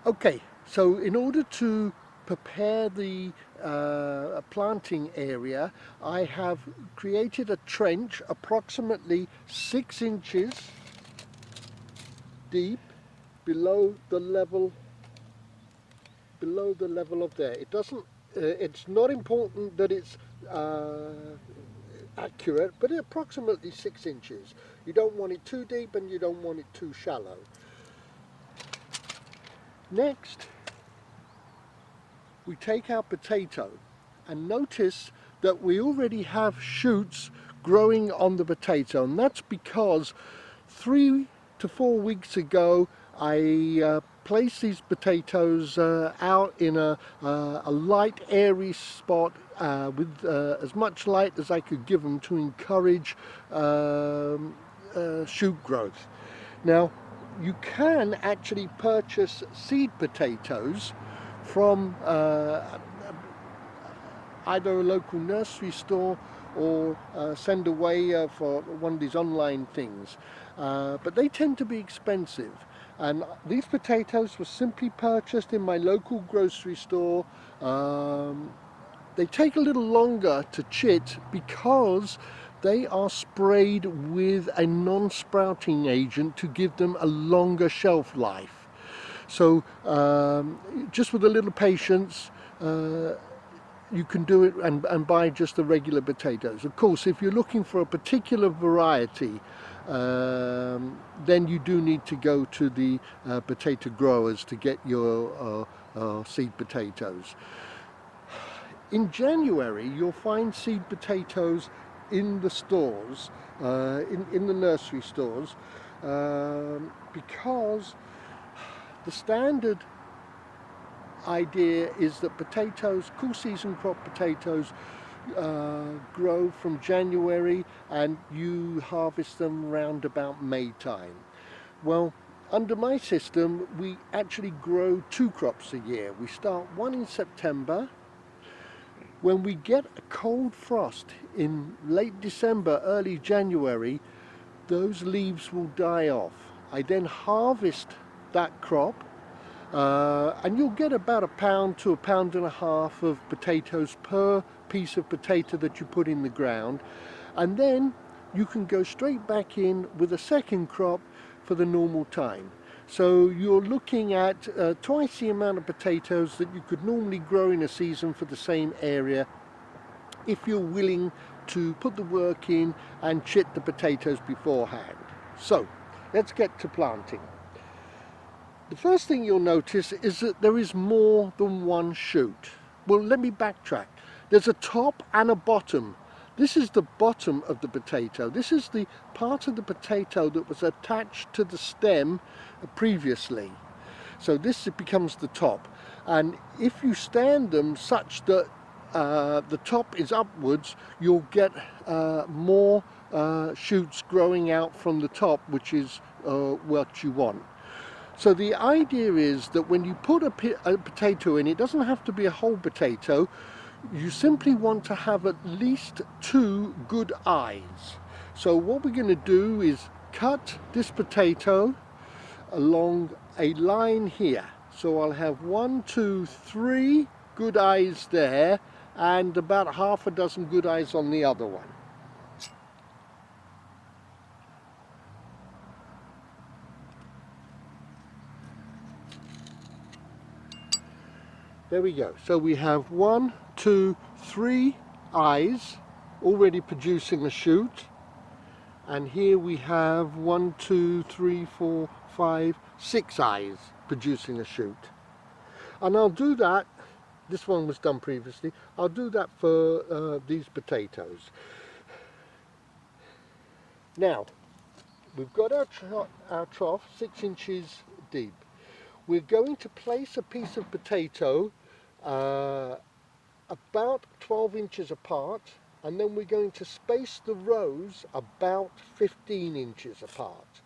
Okay, so in order to prepare the planting area, I have created a trench approximately 6 inches deep below the level of there. It doesn't. It's not important that it's accurate, but approximately 6 inches. You don't want it too deep and you don't want it too shallow. Next, we take our potato and notice that we already have shoots growing on the potato, and that's because 3 to 4 weeks ago I placed these potatoes out in a light airy spot with as much light as I could give them to encourage shoot growth. Now you can actually purchase seed potatoes from either a local nursery store or send away for one of these online things. But they tend to be expensive. And these potatoes were simply purchased in my local grocery store. They take a little longer to chit because they are sprayed with a non-sprouting agent to give them a longer shelf life. So just with a little patience, you can do it and buy just the regular potatoes. Of course, if you're looking for a particular variety, then you do need to go to the potato growers to get your seed potatoes. In January, you'll find seed potatoes in the stores, in the nursery stores, because the standard idea is that potatoes, cool season crop potatoes, grow from January and you harvest them round about May time. Well, under my system, we actually grow 2 crops a year. We start one in September. When we get a cold frost in late December, early January, those leaves will die off. I then harvest that crop, and you'll get about 1 pound to 1.5 pounds of potatoes per piece of potato that you put in the ground, and then you can go straight back in with a second crop for the normal time. So you're looking at twice the amount of potatoes that you could normally grow in a season for the same area, if you're willing to put the work in and chit the potatoes beforehand. So let's get to planting. The first thing you'll notice is that there is more than one shoot. Well, let me backtrack. There's a top and a bottom. This is the bottom of the potato. This is the part of the potato that was attached to the stem previously. So this becomes the top. And if you stand them such that the top is upwards, you'll get more shoots growing out from the top, which is what you want. So the idea is that when you put a potato in, it doesn't have to be a whole potato. You simply want to have at least 2 good eyes. So what we're going to do is cut this potato along a line here. So I'll have 1, 2, 3 good eyes there and about half a dozen good eyes on the other one. There we go. So we have 1, 2, 3 eyes already producing a shoot. And here we have 1, 2, 3, 4, 5, 6 eyes producing a shoot. And I'll do that, this one was done previously, I'll do that for these potatoes. Now, we've got our trough 6 inches deep. We're going to place a piece of potato about 12 inches apart, and then we're going to space the rows about 15 inches apart.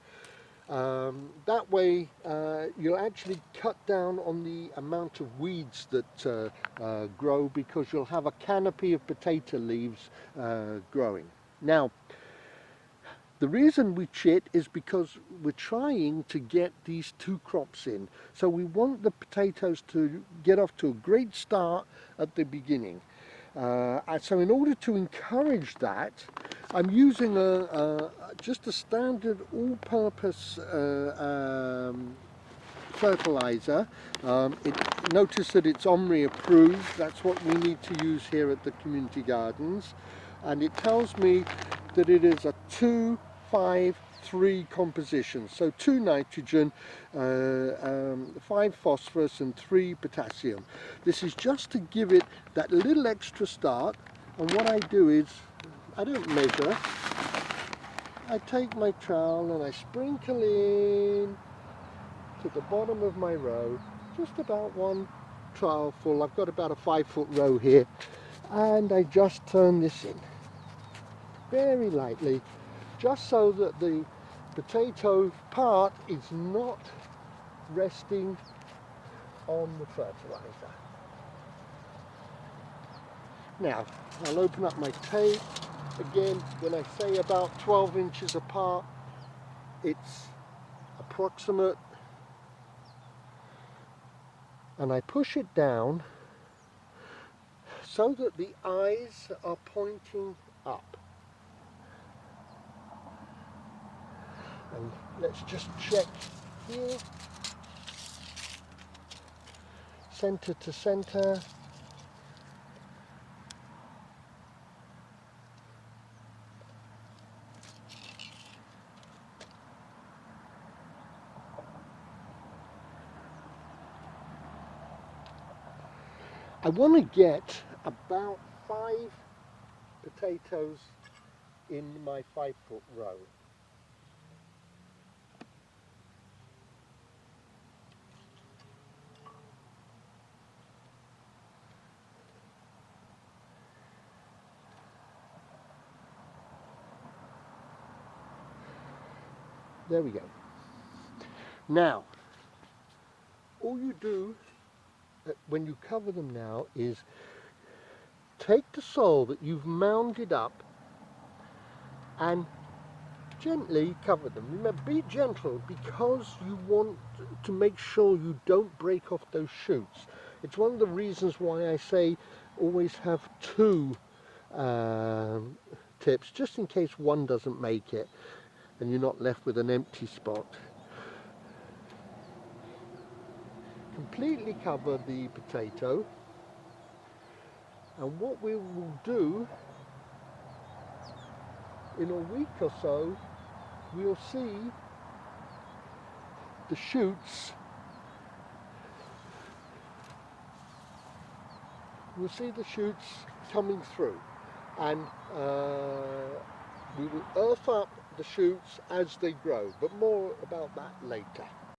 That way you'll actually cut down on the amount of weeds that grow, because you'll have a canopy of potato leaves growing. Now, The reason we chit is because we're trying to get these two crops in. So we want the potatoes to get off to a great start at the beginning. And so in order to encourage that, I'm using just a standard all-purpose fertilizer. Notice that it's OMRI approved. That's what we need to use here at the community gardens, and it tells me that it is a 2-5-3 composition, so 2 nitrogen, 5 phosphorus and 3 potassium. This is just to give it that little extra start. And what I do is, I don't measure, I take my trowel and I sprinkle in to the bottom of my row, just about 1 trowel full. I've got about a 5-foot row here, and I just turn this in very lightly, just so that the potato part is not resting on the fertilizer. Now I'll open up my tape. Again, when I say about 12 inches apart, it's approximate. And I push it down so that the eyes are pointing up. And let's just check here. Center to center. I want to get about 5 potatoes in my 5-foot row. There we go. Now, all you do when you cover them now is take the soil that you've mounded up and gently cover them. Remember, be gentle, because you want to make sure you don't break off those shoots. It's one of the reasons why I say always have 2 tips, just in case one doesn't make it and you're not left with an empty spot. Completely cover the potato, and what we will do in a week or so, we'll see the shoots. We'll see the shoots coming through, and we will earth up the shoots as they grow, but more about that later.